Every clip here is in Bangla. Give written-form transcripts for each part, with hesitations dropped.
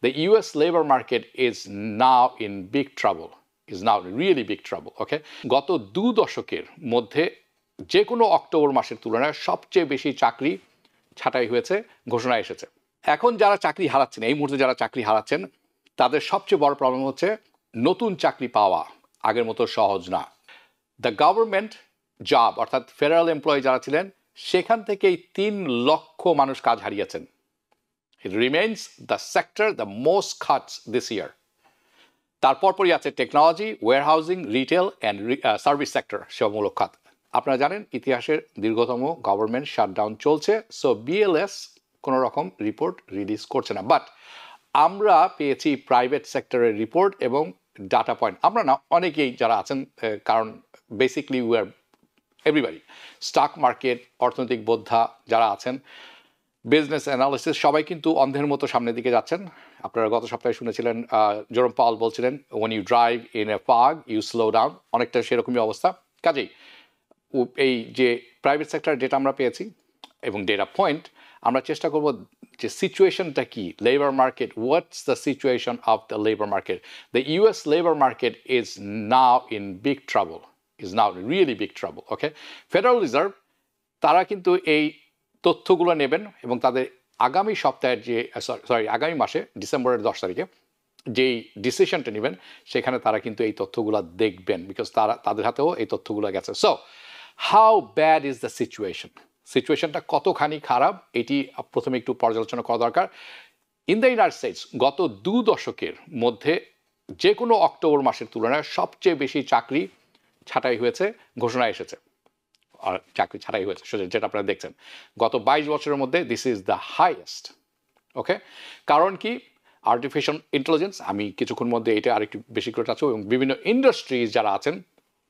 The US labor market is now in big trouble, is now really big trouble, okay? গত 2 দশকের মধ্যে যে কোনো অক্টোবর মাসের তুলনায় সবচেয়ে বেশি চাকরি ছাঁটাই হয়েছে, ঘোষণা এসেছে। এখন যারা চাকরি হারাচ্ছেন, এই মুহূর্তে যারা চাকরি হারাচ্ছেন, তাদের সবচেয়ে বড় প্রবলেম হচ্ছে নতুন চাকরি পাওয়া আগের মতো সহজ না। দ্য গভর্নমেন্ট জব অর্থাৎ ফেডারেল এমপ্লয়ি যারা ছিলেন, সেখান থেকেই 3 লক্ষ মানুষ কাজ হারিয়েছেন। It remains the sector the most cuts this year. তারপরই আছে technology, warehousing, retail and service sector, সেবামূলক খাত। আপনারা জানেন ইতিহাসের দীর্ঘতম গভর্নমেন্ট শাটডাউন চলছে, সো বিএলএস কোনো রকম রিপোর্ট রিলিজ করছে না। বাট আমরা পেয়েছি প্রাইভেট সেক্টরের রিপোর্ট এবং ডাটা পয়েন্ট। আমরা না, অনেকেই যারা আছেন, কারণ basically we are everybody, stock market, অর্থনৈতিক বোদ্ধা যারা আছেন, বিজনেস অ্যানালিসিস, সবাই কিন্তু অন্ধের মতো সামনের দিকে যাচ্ছেন। আপনারা গত সপ্তাহে শুনেছিলেন জেরোম পাওয়েল বলছিলেন, when you drive in a fog you slow down, অনেকটা সেরকমই অবস্থা। কাজেই এই যে প্রাইভেট সেক্টর ডেটা আমরা পেয়েছি এবং ডেটা পয়েন্ট, আমরা চেষ্টা করব যে সিচুয়েশনটা কি, labour market, what's the situation of the labour market. The US labour market is now in big trouble, is now really big trouble, okay? Federal reserve তারা কিন্তু এই তথ্যগুলো নেবেন এবং তাদের আগামী সপ্তাহের যে আগামী মাসে ডিসেম্বরের 10 তারিখে যেই ডিসিশনটা নেবেন, সেখানে তারা কিন্তু এই তথ্যগুলো দেখবেন, বিকজ তাদের হাতেও এই তথ্যগুলো গেছে। So how bad is the সিচুয়েশনটা কতখানি খারাপ, এটি প্রথমে একটু পর্যালোচনা করা দরকার। ইন দ্য ইউনাইটেড স্টেটস গত 2 দশকের মধ্যে যে কোনো অক্টোবর মাসের তুলনায় সবচেয়ে বেশি চাকরি ছাঁটাই হয়েছে, ঘোষণা এসেছে, আর চাকরি ছাড়াই হয়েছে, যেটা আপনারা দেখছেন গত 22 বছরের মধ্যে দিস ইজ দ্য হাইয়েস্ট, ওকে? কারণ কি? আর্টিফিশিয়াল ইন্টেলিজেন্স, আমি কিছুক্ষণ মধ্যে এটা আরেকটু বেশি করে চাচ্ছি, এবং বিভিন্ন ইন্ডাস্ট্রিজ যারা আছেন,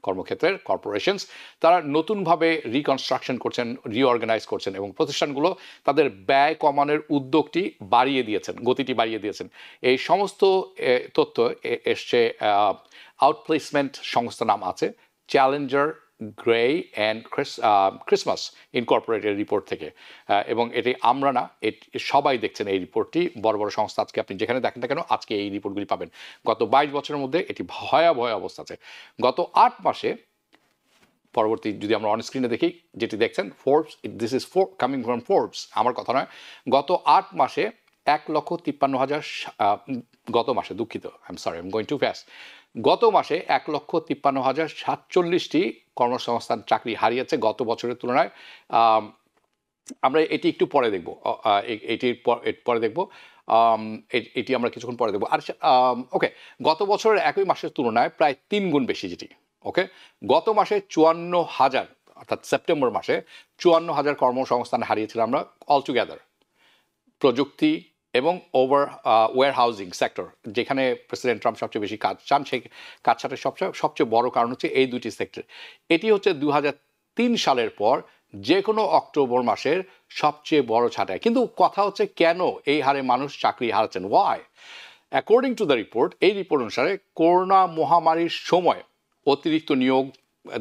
কর্মক্ষেত্রের কর্পোরেশনস, তারা নতুনভাবে রিকনস্ট্রাকশন করছেন, রিঅর্গানাইজ করছেন, এবং প্রতিষ্ঠানগুলো তাদের ব্যয় কমানোর উদ্যোগটি বাড়িয়ে দিয়েছেন, গতিটি বাড়িয়ে দিয়েছেন। এই সমস্ত তথ্য এসছে আউটপ্লেসমেন্ট সংস্থা নাম আছে Challenger grey and Christmas Incorporated report থেকে, এবং এটি আমরা না, সবাই দেখছেন এই রিপোর্টটি, বড় বড় সংস্থা। আজকে আপনি যেখানে দেখেন না কেন, আজকে এই রিপোর্টগুলি পাবেন। গত 22 বছরের মধ্যে এটি ভয়াবহ অবস্থা আছে। গত 8 মাসে, পরবর্তী যদি আমরা অন স্ক্রিনে দেখি, যেটি দেখছেন Forbes, this is coming from Forbes, আমার কথা নয়, গত 8 মাসে 1,53,000, গত মাসে, দুঃখিত, I am sorry, I am going too fast, গত মাসে 1,53,047টি কর্মসংস্থান চাকরি হারিয়েছে গত বছরের তুলনায়। আমরা এটি একটু পরে দেখব, পরে দেখব, এটি আমরা কিছুক্ষণ পরে দেখব। আর ওকে, গত বছরের একই মাসের তুলনায় প্রায় 3 গুণ বেশি যেটি, ওকে? গত মাসে 54,000, অর্থাৎ সেপ্টেম্বর মাসে 54,000 কর্মসংস্থান হারিয়েছিলাম আমরা অলটুগেদার। প্রযুক্তি এবং ওয়্যারহাউজিং সেক্টর, যেখানে প্রেসিডেন্ট ট্রাম্প সবচেয়ে বেশি কাজ চান, সেই কাজ ছাড়ার সবচেয়ে বড় কারণ হচ্ছে এই দুটি সেক্টর। এটি হচ্ছে 2003 সালের পর যে কোনো অক্টোবর মাসের সবচেয়ে বড় ছাঁটাই। কিন্তু কথা হচ্ছে, কেন এই হারে মানুষ চাকরি হারাচ্ছেন? Why? According to the report, এই রিপোর্ট অনুসারে করোনা মহামারীর সময় অতিরিক্ত নিয়োগ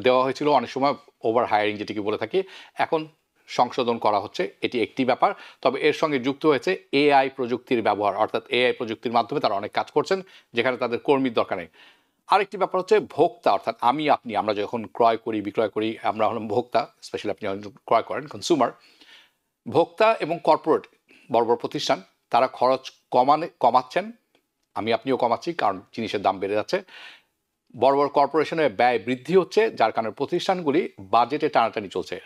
দেওয়া হয়েছিল, অনেক সময় ওভার হায়ারিং যেটিকে বলে থাকি, এখন সংশোধন করা হচ্ছে, এটি একটি ব্যাপার। তবে এর সঙ্গে যুক্ত হয়েছে এআই প্রযুক্তির ব্যবহার, অর্থাৎ এআই প্রযুক্তির মাধ্যমে তারা অনেক কাজ করছেন যেখানে তাদের কর্মীর দরকার নেই। আরেকটি ব্যাপার হচ্ছে ভোক্তা, অর্থাৎ আমরা যখন ক্রয় করি, বিক্রয় করি, আমরা হলাম ভোক্তা, স্পেশালি আপনি ক্রয় করেন, কনজিউমার। ভোক্তা এবং কর্পোরেট বড় বড় প্রতিষ্ঠান, তারা খরচ কমাচ্ছেন, আপনিও কমাচ্ছি, কারণ জিনিসের দাম বেড়ে যাচ্ছে। বড় বড় কর্পোরেশনের ব্যয় বৃদ্ধি হচ্ছে, যার কারণে প্রতিষ্ঠানগুলি বাজেটে টানাটানি চলছে,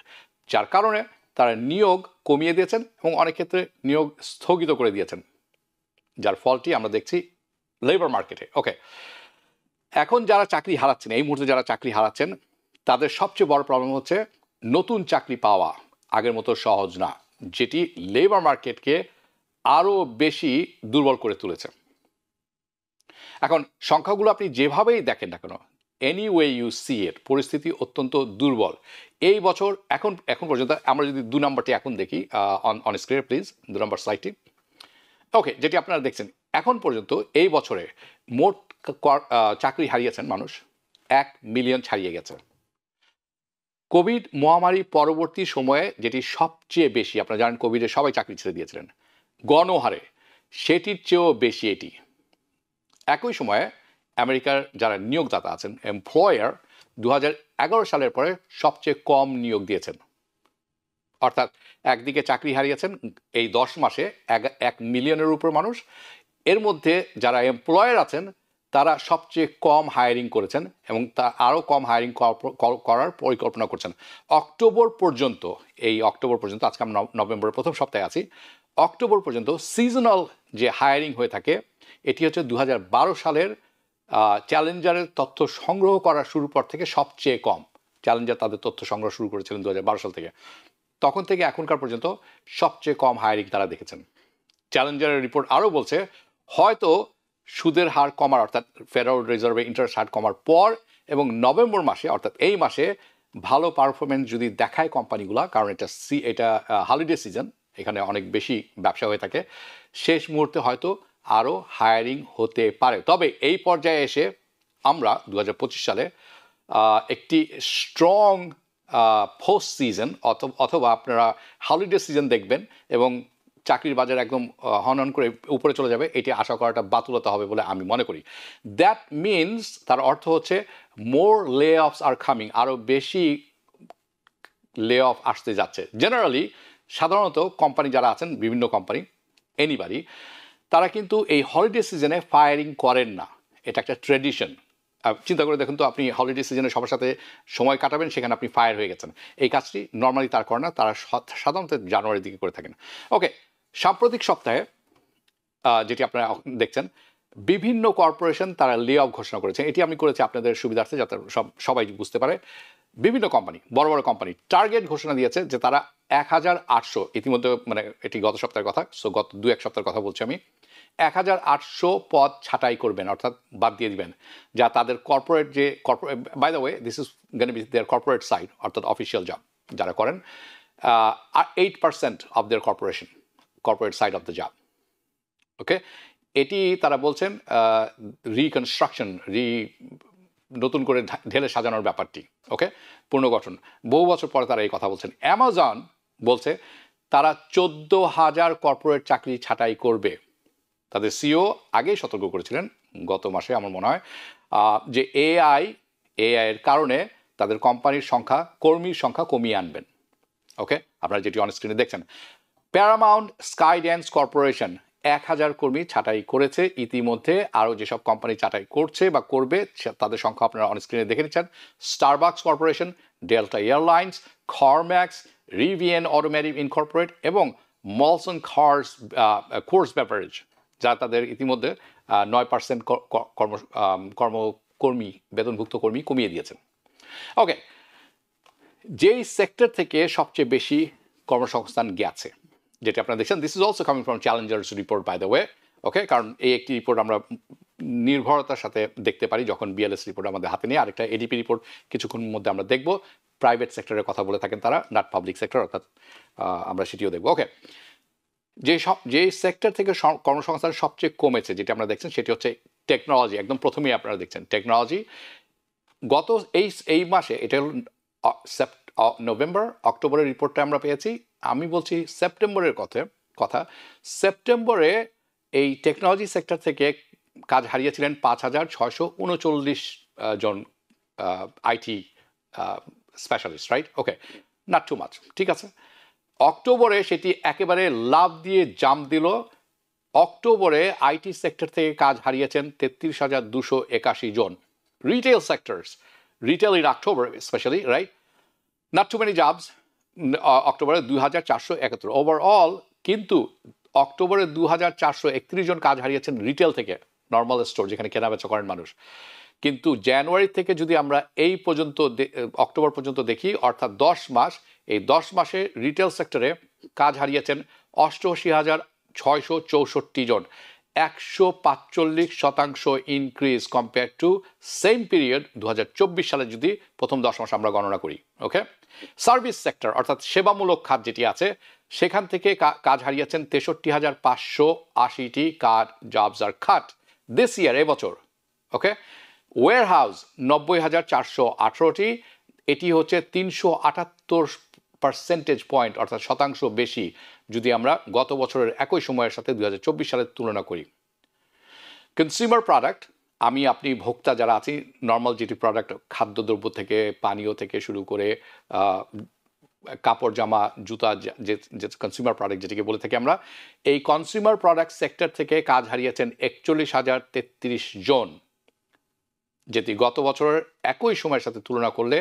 যার কারণে তারা নিয়োগ কমিয়ে দিয়েছেন এবং অনেক ক্ষেত্রে নিয়োগ স্থগিত করে দিয়েছেন, যার ফলটি আমরা দেখছি লেবার মার্কেটে, ওকে? এখন যারা চাকরি হারাচ্ছেন, এই মুহূর্তে যারা চাকরি হারাচ্ছেন, তাদের সবচেয়ে বড় প্রবলেম হচ্ছে নতুন চাকরি পাওয়া আগের মতো সহজ না, যেটি লেবার মার্কেটকে আরও বেশি দুর্বল করে তুলেছে। এখন সংখ্যাগুলো আপনি যেভাবেই দেখেন না কেন, এনি ওয়ে ইউ সি ইট, পরিস্থিতি অত্যন্ত দুর্বল এই বছর। এখন পর্যন্ত আমরা যদি 2 নম্বরটি এখন দেখি, অন স্ক্রিন প্লিজ, 2 নম্বর স্লাইডটি, ওকে, যেটি আপনারা দেখছেন, এখন পর্যন্ত এই বছরে মোট চাকরি হারিয়েছেন মানুষ 1 মিলিয়ন ছাড়িয়ে গেছে। কোভিড মহামারী পরবর্তী সময়ে যেটি সবচেয়ে বেশি, আপনারা জানেন কোভিডে সবাই চাকরি ছেড়ে দিয়েছিলেন, গণহারে সেটির চেয়েও বেশি এটি। একই সময়ে আমেরিকার যারা নিয়োগদাতা আছেন, এমপ্লয়ার, 2011 সালের পরে সবচেয়ে কম নিয়োগ দিয়েছেন। অর্থাৎ একদিকে চাকরি হারিয়েছেন এই 10 মাসে 1 মিলিয়নের উপর মানুষ, এর মধ্যে যারা এমপ্লয়ার আছেন তারা সবচেয়ে কম হায়ারিং করেছেন এবং তা আরও কম হায়ারিং করার পরিকল্পনা করছেন। অক্টোবর পর্যন্ত, আজকে আমরা নভেম্বরের প্রথম সপ্তাহে আছি, অক্টোবর পর্যন্ত সিজনাল যে হায়ারিং হয়ে থাকে এটি হচ্ছে 2012 সালের চ্যালেঞ্জারের তথ্য সংগ্রহ করা শুরুর পর থেকে সবচেয়ে কম। চ্যালেঞ্জার তাদের তথ্য সংগ্রহ শুরু করেছিলেন 2012 সাল থেকে, তখন থেকে এখনকার পর্যন্ত সবচেয়ে কম হায়ারিং তারা দেখেছেন। চ্যালেঞ্জারের রিপোর্ট আরও বলছে হয়তো সুদের হার কমার, অর্থাৎ ফেডারেল রিজার্ভের ইন্টারেস্ট হার কমার পর এবং নভেম্বর মাসে, অর্থাৎ এই মাসে ভালো পারফরমেন্স যদি দেখায় কোম্পানিগুলো, কারণ এটা হলিডে সিজন, এখানে অনেক বেশি ব্যবসা হয়ে থাকে, শেষ মুহূর্তে হয়তো আরও হায়ারিং হতে পারে। তবে এই পর্যায়ে এসে আমরা 2025 সালে একটি স্ট্রং পোস্ট সিজন অথবা আপনারা হলিডে সিজন দেখবেন এবং চাকরির বাজার একদম হনন করে উপরে চলে যাবে, এটি আশা করাটা বাতুলতা হবে বলে আমি মনে করি। দ্যাট মিনস, তার অর্থ হচ্ছে মোর লে অফস আর কামিং, আরও বেশি লে অফ আসতে যাচ্ছে। জেনারেলি সাধারণত কোম্পানি যারা আছেন, বিভিন্ন কোম্পানি, এনিবাডি, তারা কিন্তু এই হলিডে সিজনে ফায়ারিং করেন না, এটা একটা ট্রেডিশন। চিন্তা করে দেখুন তো, আপনি হলিডে সিজনে সবার সাথে সময় কাটাবেন, সেখানে আপনি ফায়ার হয়ে গেছেন। এই কাজটি নর্মালি তার করে না, তারা সাধারণত জানুয়ারির দিকে করে থাকেন। ওকে, সাম্প্রতিক সপ্তাহে যেটি আপনারা দেখছেন, বিভিন্ন কর্পোরেশন তারা লে অফ ঘোষণা করেছে। এটি আমি করেছি আপনাদের সুবিধার্থে, যাতে সবাই বুঝতে পারে। বিভিন্ন কোম্পানি, বড় বড় কোম্পানি টার্গেট ঘোষণা দিয়েছে যে তারা 1800, ইতিমধ্যে মানে এটি গত সপ্তাহের কথা, সো গত 2-1 সপ্তাহের কথা বলছি আমি, 1800 পদ ছাঁটাই করবেন, অর্থাৎ বাদ দিয়ে দিবেন, যা তাদের corporate by the way this is gonna be their corporate side, অর্থাৎ অফিসিয়াল জব যারা করেন, 8% of their corporate side of the job. Okay, এটি তারা বলছেন রিকনস্ট্রাকশন, নতুন করে ঢেলে সাজানোর ব্যাপারটি। ওকে, পুনর্গঠন, বহু বছর পরে তারা এই কথা বলছেন। অ্যামাজন বলছে তারা 14,000 কর্পোরেট চাকরি ছাঁটাই করবে। তাদের সিও আগেই সতর্ক করেছিলেন গত মাসে আমার মনে হয়, যে এআই এর কারণে তাদের কোম্পানির কর্মীর সংখ্যা কমিয়ে আনবেন। ওকে, আপনারা যেটি অন স্ক্রিনে দেখছেন, প্যারামাউন্ট স্কাইড্যান্স কর্পোরেশন 1000 কর্মী ছাঁটাই করেছে ইতিমধ্যে। আরও যেসব কোম্পানি ছাঁটাই করছে বা করবে তাদের সংখ্যা আপনারা অন স্ক্রিনে দেখে নিচ্ছেন। Starbucks corporation, Delta Airlines, CarMax, Rivian automotive incorporated এবং মলসন কোর্স বেভারেজ, যা তাদের ইতিমধ্যে 9% কর্মী, বেতনভুক্ত কর্মী কমিয়ে দিয়েছেন। ওকে, যেই সেক্টর থেকে সবচেয়ে বেশি কর্মসংস্থান গেছে, যেটা আপনারা দেখছেন, this is also coming from Challenger's report by the way. Okay, কারণ এই একটি রিপোর্ট আমরা নির্ভরতার সাথে দেখতে পারি যখন বিএলএস রিপোর্ট আমাদের হাতে নিয়ে, আরেকটা এডিপি রিপোর্ট কিছুক্ষণের মধ্যে আমরা দেখব। প্রাইভেট সেক্টরের কথা বলে থাকেন তারা, নট পাবলিক সেক্টর, অর্থাৎ আমরা সেটিও দেখব। ওকে, যে সেক্টর থেকে কর্মসংস্থান সবচেয়ে কমেছে যেটা আমরা দেখছেন, সেটি হচ্ছে টেকনোলজি। একদম প্রথমেই আপনারা দেখছেন টেকনোলজি। গত এই মাসে, এটা হল নভেম্বর, অক্টোবরের রিপোর্টটা আমরা পেয়েছি, আমি বলছি সেপ্টেম্বরের কথা। সেপ্টেম্বরে এই টেকনোলজি সেক্টর থেকে কাজ হারিয়েছিলেন 5,639 জন IT specialist, right? Okay, not too much, ঠিক আছে। অক্টোবরে সেটি একেবারে লাভ দিয়ে জাম্প দিল। অক্টোবরে আইটি সেক্টর থেকে কাজ হারিয়েছেন 33,281 জন। Retail sectors, retail in October specially, right? Not too many jobs. অক্টোবরে 2,471 ওভারঅল, কিন্তু অক্টোবরে 2,431 জন কাজ হারিয়েছেন রিটেল থেকে, নর্মাল স্টোর যেখানে কেনাবেচা করেন মানুষ। কিন্তু জানুয়ারি থেকে যদি আমরা এই পর্যন্ত অক্টোবর পর্যন্ত দেখি, অর্থাৎ 10 মাস, এই 10 মাসে রিটেল সেক্টরে কাজ হারিয়েছেন 88,664 জন, 145% increase compare to same period 2024 সালে যদি প্রথম 10 মাস আমরা গণনা করি। ওকে, সার্ভিস সেক্টর অর্থাৎ সেবামূলক খাত যেটি আছে, সেখান থেকে কাজ হারিয়েছেন 63,580টি জবস আর খাত দিস ইয়ার, এবছর। ওকে, ওয়্যারহাউস 90,418টি, এটি হচ্ছে পার্সেন্টেজ পয়েন্ট অর্থাৎ শতাংশ বেশি যদি আমরা গত বছরের একই সময়ের সাথে 2024 সালের তুলনা করি। কনজিউমার প্রোডাক্ট, আমি আপনি ভোক্তা যারা আছি, নর্মাল যেটি প্রোডাক্ট খাদ্যদ্রব্য থেকে পানীয় থেকে শুরু করে কাপড় জামা জুতা, যে কনজিউমার প্রোডাক্ট যেটিকে বলে থাকি আমরা, এই কনজিউমার প্রোডাক্ট সেক্টর থেকে কাজ হারিয়েছেন 41,033 জন, যেটি গত বছরের একই সময়ের সাথে তুলনা করলে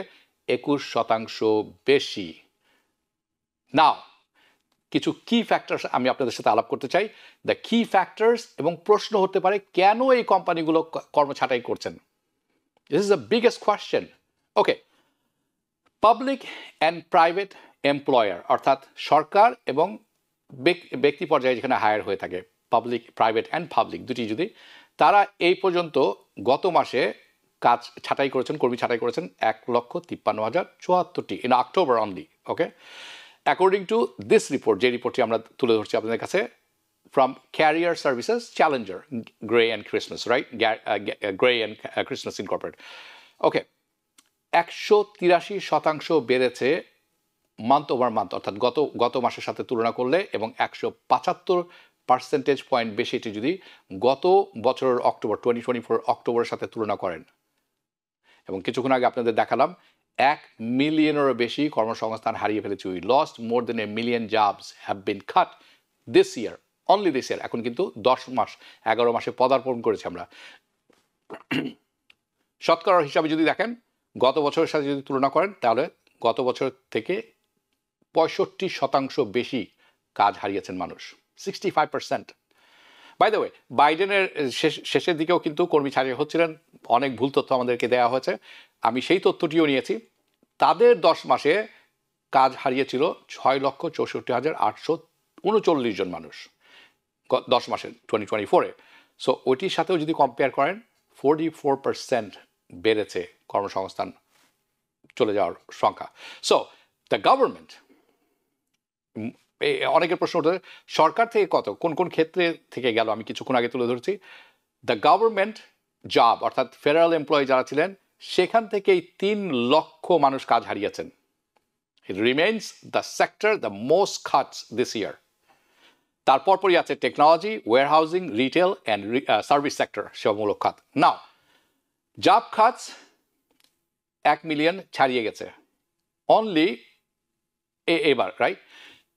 21% বেশি। নাও কিছু কি ফ্যাক্টরস আমি আপনাদের সাথে আলাপ করতে চাই। দ্য কি ফ্যাক্টরস, এবং প্রশ্ন হতে পারে কেন এই কোম্পানিগুলো কর্মছাঁটাই করছেন। This is the biggest question. Okay, public and private employer, অর্থাৎ সরকার এবং ব্যক্তি পর্যায়ে যেখানে হায়ার হয়ে থাকে, পাবলিক, প্রাইভেট অ্যান্ড পাবলিক দুটি, যদি তারা এই পর্যন্ত গত মাসে কাজ ছাঁটাই করেছেন, কর্মী ছাঁটাই করেছেন 1,53,074টি in October only. Okay, according to this report, যে রিপোর্টটি আমরা তুলে ধরছি আপনাদের কাছে, from Carrier Services Challenger, Gray and Christmas, right? Gray and Christmas Incorporated. Okay, 183% বেড়েছে মান্থ ওভার মান্থ, অর্থাৎ গত মাসের সাথে তুলনা করলে, এবং 175% পয়েন্ট বেশি এটি যদি গত বছরের অক্টোবর 2024 অক্টোবরের সাথে তুলনা করেন। এবং কিছুক্ষণ আগে আপনাদের দেখালাম 1 মিলিয়নেরও বেশি কর্মসংস্থান হারিয়ে ফেলেছে। We lost more than 1 million jobs have been cut this year, only this year. এখন কিন্তু 11 মাসে পদার্পণ করেছি আমরা। শতকরার হিসাবে যদি দেখেন, গত বছরের সাথে যদি তুলনা করেন, তাহলে গত বছর থেকে 65% বেশি কাজ হারিয়েছেন মানুষ, 65%। বাই দ্য ওয়ে, বাইডেনের শেষের দিকেও কিন্তু কর্মী ছাড়িয়ে হচ্ছিলেন, অনেক ভুল তথ্য আমাদেরকে দেওয়া হয়েছে, আমি সেই তথ্যটিও নিয়েছি। তাদের 10 মাসে কাজ হারিয়েছিল 6,64,839 জন মানুষ 10 মাসে 2024-এ। সো ওইটির সাথেও যদি কম্পেয়ার করেন, 44% বেড়েছে কর্মসংস্থান চলে যাওয়ার সংখ্যা। সো দ্য গভর্নমেন্ট, অনেকের প্রশ্ন উঠে, সরকার থেকে কোন কোন ক্ষেত্রে থেকে গেল, আমি কিছুক্ষণ আগে তুলে ধরছি। দ্য গভর্নমেন্ট জব, অর্থাৎ ফেডারেল এমপ্লয়ি যারা ছিলেন, সেখান থেকেই 3 লক্ষ মানুষ কাজ হারিয়েছেন। It remains the sector the most cuts this year. তারপরই আছে technology, warehousing, retail and service sector, সেবামূলক খাত। নাও জব খাতস 1 মিলিয়ন ছাড়িয়ে গেছে অনলি এবার, রাইট?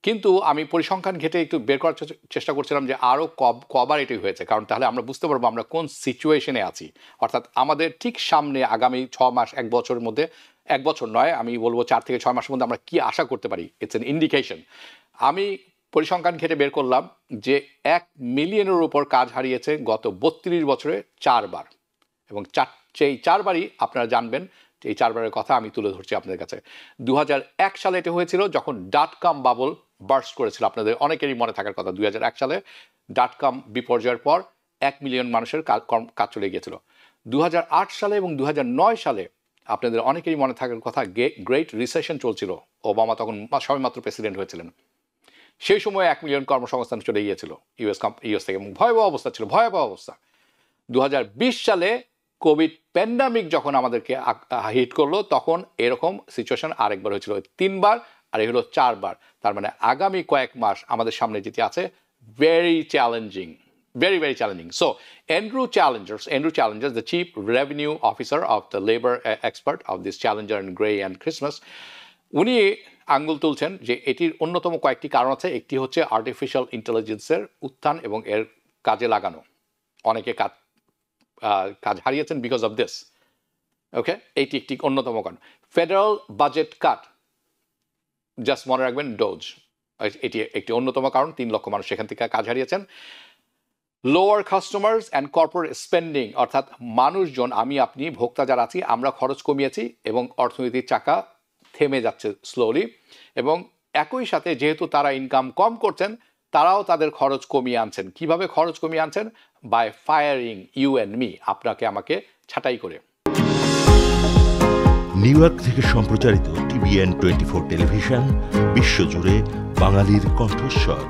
কিন্তু আমি পরিসংখ্যান ঘেটে একটু বের করার চেষ্টা করছিলাম যে আরও কবার এটি হয়েছে, কারণ তাহলে আমরা বুঝতে পারবো আমরা কোন সিচুয়েশনে আছি। অর্থাৎ আমাদের ঠিক সামনে আগামী 6 মাস, 1 বছরের মধ্যে, 1 বছর নয়, আমি বলবো 4 থেকে 6 মাসের মধ্যে আমরা কি আশা করতে পারি। It's an indication. আমি পরিসংখ্যান ঘেটে বের করলাম যে 1 মিলিয়নের উপর কাজ হারিয়েছে গত 32 বছরে 4 বার, এবং সেই 4 বারই আপনারা জানবেন, এই 4 বারের কথা আমি তুলে ধরছি আপনাদের কাছে। 2001 সালে এটা হয়েছিল, যখন .com বাবল বার্স্ট করেছিল। আপনাদের অনেকেরই মনে থাকার কথা, 2001 সালে .com বিপর্যয়ের পর 1 মিলিয়ন মানুষের কাজ চলে গিয়েছিল। 2008 সালে এবং 2009 সালে আপনাদের অনেকেরই মনে থাকার কথা, গ্রেট রিসেশন চলছিল। ওবামা তখন সবেমাত্র প্রেসিডেন্ট হয়েছিলেন। সেই সময় 1 মিলিয়ন কর্মসংস্থান চলে গিয়েছিল ইউএস থেকে, এবং ভয়াবহ অবস্থা ছিল, ভয়াবহ অবস্থা। 2020 সালে কোভিড প্যান্ডামিক যখন আমাদেরকে হিট করলো, তখন এরকম সিচুয়েশন আরেকবার হয়েছিল, 3 বার, আর এই হলো 4 বার। তার মানে আগামী কয়েক মাস আমাদের সামনে যেটি আছে, very challenging, very, very challenging. So Andrew Challengers, the Chief Revenue Officer of the Labor Expert of this Challenger and Gray and Christmas, উনি আঙ্গুল তুলছেন যে এটির অন্যতম কয়েকটি কারণ আছে। একটি হচ্ছে আর্টিফিশিয়াল ইন্টেলিজেন্সের উত্থান এবং এর কাজে লাগানো। অনেকে কাজ হারিয়েছেন বিকজ অফ দিস। ওকে, এইটি একটি অন্যতম কারণ। ফেডারেল বাজেট কাট, জাস্ট মনে রাখবেন, ডোজ, এটি একটি অন্যতম কারণ। 3 লক্ষ মানুষ সেখান থেকে কাজ হারিয়েছেন। Lower customers and corporate spending, অর্থাৎ মানুষজন, আমি আপনি ভোক্তা যারা আছি, আমরা খরচ কমিয়েছি এবং অর্থনীতির চাকা থেমে যাচ্ছে স্লোলি। এবং একই সাথে যেহেতু তারা ইনকাম কম করছেন, তারাও তাদের খরচ কমিয়ে আনছেন। কিভাবে খরচ কমিয়ে আনছেন? By firing you and me, আপনাকে আমাকে ছাঁটাই করে। নিউ ইয়র্ক থেকে সম্প্রচারিত TVN 24 টেলিভিশন, বিশ্বজুড়ে বাঙালির কণ্ঠস্বর।